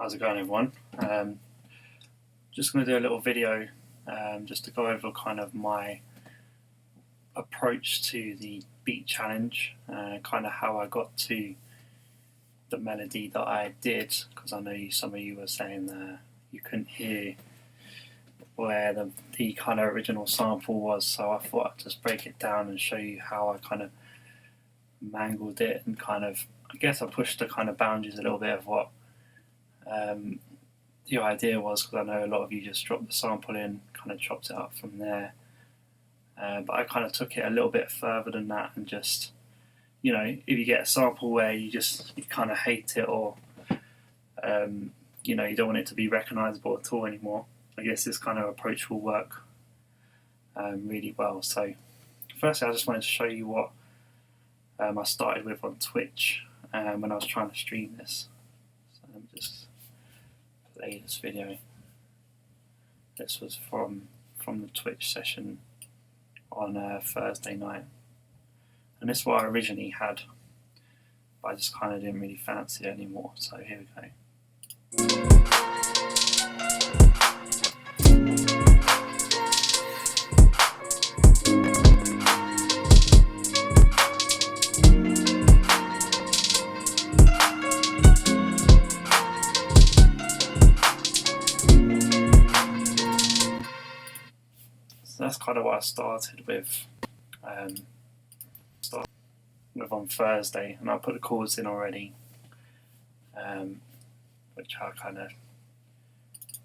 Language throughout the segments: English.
How's it going, everyone? Just going to do a little video just to go over kind of my approach to the beat challenge, kind of how I got to the melody that I did, because I know some of you were saying that you couldn't hear where the kind of original sample was, so I thought I'd just break it down and show you how I kind of mangled it and kind of, I guess I pushed the kind of boundaries a little bit of what the idea was, because I know a lot of you just dropped the sample in, kind of chopped it up from there, but I kind of took it a little bit further than that and just, you know, if you get a sample where you kind of hate it, or you know, you don't want it to be recognisable at all anymore, I guess this kind of approach will work really well. So firstly, I just wanted to show you what I started with on Twitch when I was trying to stream this. So let me just play this video. This was from the Twitch session on Thursday night, and this is what I originally had, but I just kind of didn't really fancy it anymore. So here we go. So that's kind of what I started with on Thursday, and I put the chords in already, which I kind of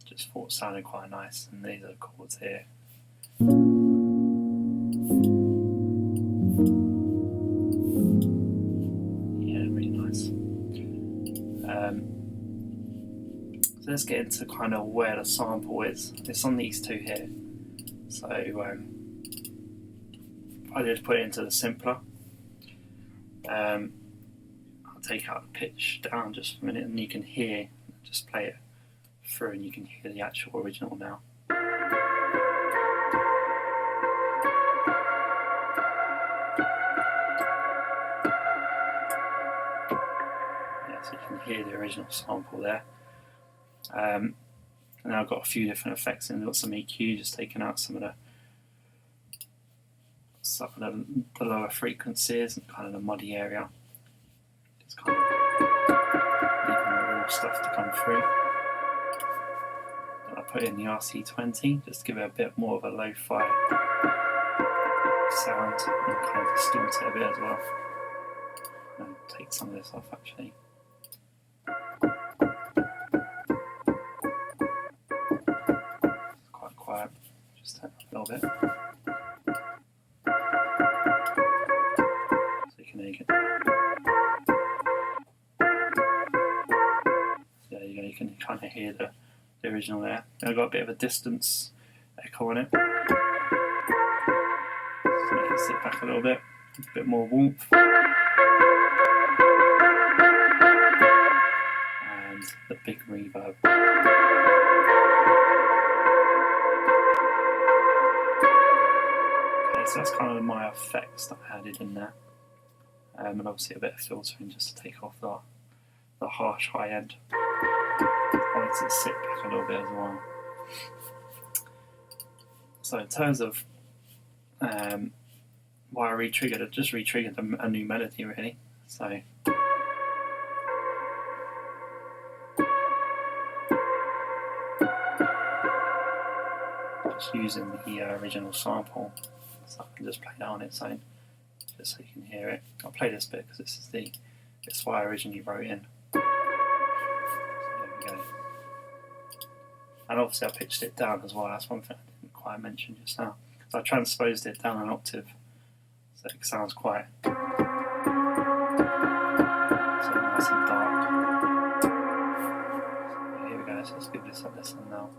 just thought sounded quite nice, and these are the chords here. Yeah, really nice. So let's get into kind of where the sample is. It's on these two here. So I just put it into the simpler. I'll take out the pitch down just for a minute, and you can hear, just play it through and you can hear the actual original now. Yeah, so you can hear the original sample there. And I've got a few different effects in. I've got some EQ, just taking out some of the lower frequencies and kind of the muddy area. Just kind of leaving the real stuff to come through. And I put in the RC20 just to give it a bit more of a lo-fi sound and kind of distort it a bit as well. And take some of this off actually. It's quite quiet. Just turn it up a little bit. There you go, you can kind of hear the original there. I've got a bit of a distance echo on it. So make it sit back a little bit, a bit more warmth. And the big reverb. Okay, so that's kind of my effects that I added in there. And obviously a bit of filtering just to take off the harsh high end. I wanted to sit back a little bit as well. So in terms of why I re-triggered it, just re-triggered a new melody really. So just using the original sample, so I can just play it on its own, just so you can hear it. I'll play this bit because this is what I originally wrote in. So there we go. And obviously I pitched it down as well. That's one thing I didn't quite mention just now. So I transposed it down an octave, so it sounds quite so nice and dark. So here we go. So let's give this a listen now.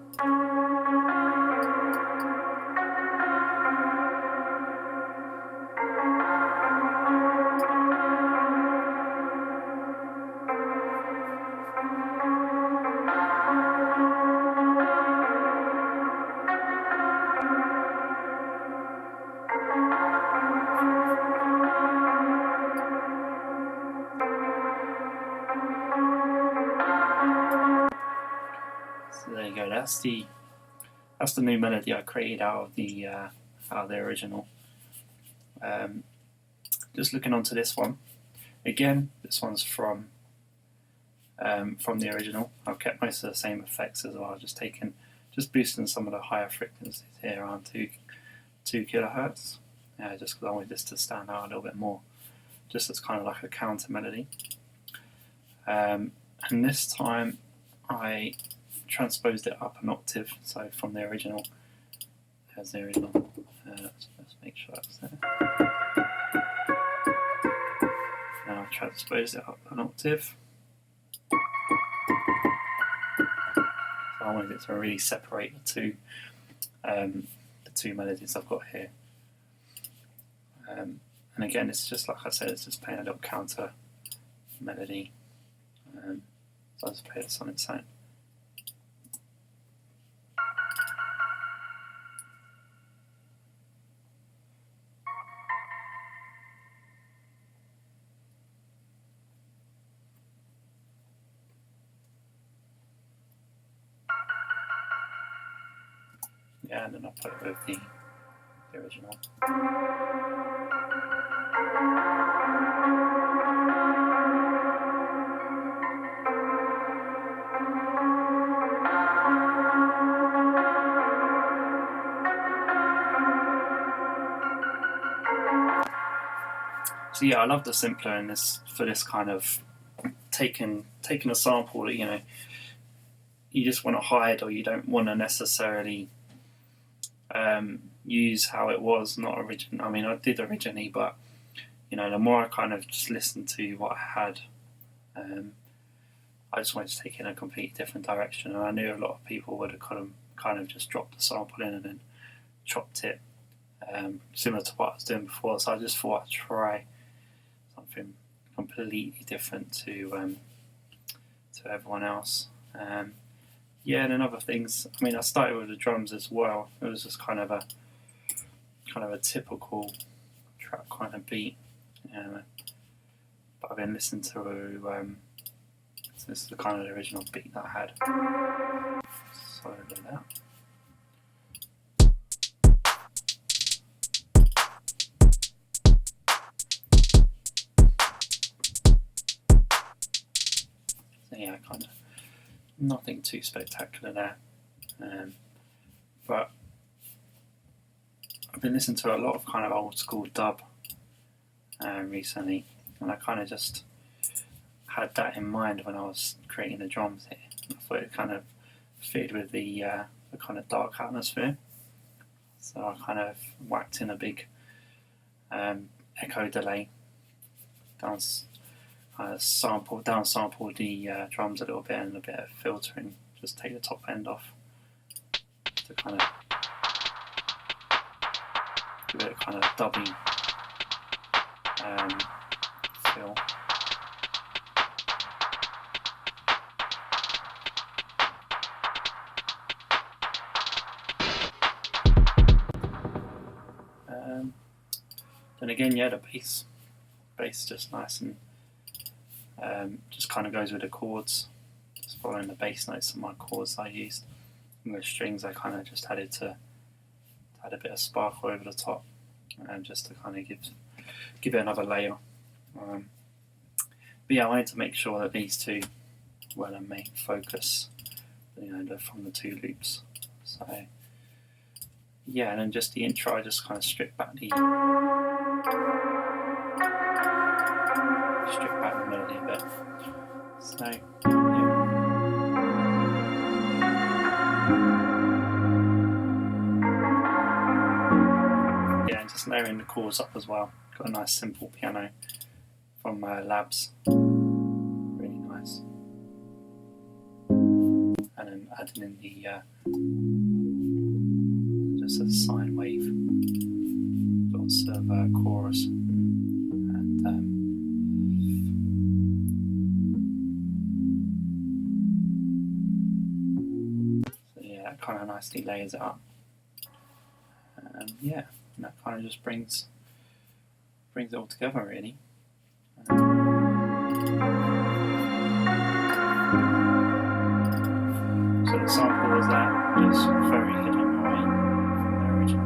that's the new melody I created out of the original. Just looking onto this one again. This one's from the original. I've kept most of the same effects as well. Just boosting some of the higher frequencies here around 2 kilohertz. Just because I wanted this to stand out a little bit more, just as kind of like a counter melody. And this time I transposed it up an octave, so from the original. There's the original. Let's make sure that's there. Now I transposed it up an octave. So I wanted it to really separate the two melodies I've got here. And again, it's just like I said, it's just playing a little counter melody. So I'll just play this on its own. Yeah, and then I'll put it with the original. So yeah, I love the simpler in this for this kind of taking a sample that you just want to hide, or you don't want to necessarily use how it was, not original. I mean, I did originally, but the more I kind of just listened to what I had, I just wanted to take it in a completely different direction. And I knew a lot of people would have kind of just dropped the sample in and then chopped it, similar to what I was doing before. So I just thought I'd try something completely different to everyone else. Yeah, and then other things. I mean, I started with the drums as well. It was just kind of a typical trap kind of beat. But I've been listening to so this is the kind of the original beat that I had. Sorry about that. So yeah, kind of nothing too spectacular there. But I've been listening to a lot of kind of old school dub recently, and I kind of just had that in mind when I was creating the drums here. I thought it kind of fitted with the kind of dark atmosphere, so I kind of whacked in a big echo delay, downsampled the drums a little bit, and a bit of filtering, just take the top end off to kind of give it a kind of dubby feel. Then again, yeah, the bass just nice and just kind of goes with the chords, just following the bass notes of my chords I used. And the strings I kind of just add a bit of sparkle over the top, just to kind of give it another layer. But yeah, I wanted to make sure that these two were the main focus, from the two loops. So yeah, and then just the intro, I just kind of stripped back the melody a bit. So yeah, and just layering the chords up as well. Got a nice simple piano from Labs, really nice. And then adding in the just a sine wave, lots of chorus, and so yeah, that kind of nicely layers it up. Yeah, and that kind of just brings it all together, really. So the sample was that just very hidden away from the original.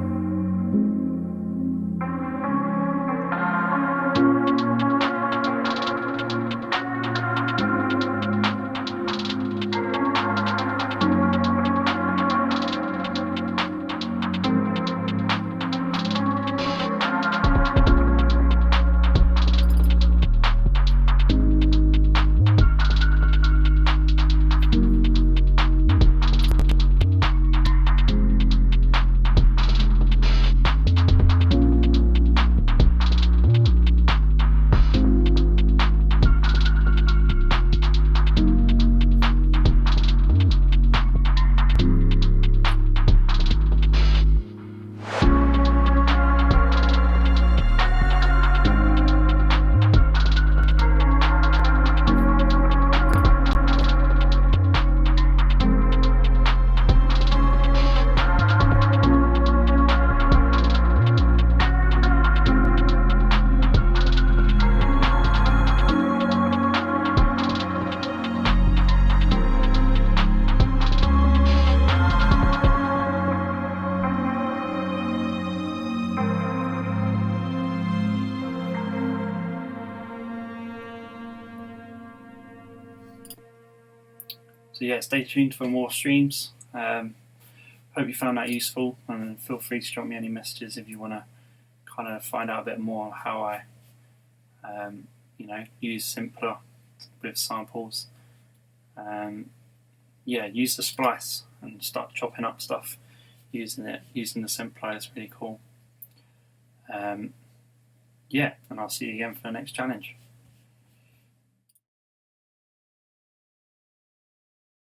So yeah, stay tuned for more streams. Hope you found that useful, and feel free to drop me any messages if you want to kind of find out a bit more how I, use simpler with samples. Use the splice and start chopping up stuff using the simpler. It's really cool. And I'll see you again for the next challenge.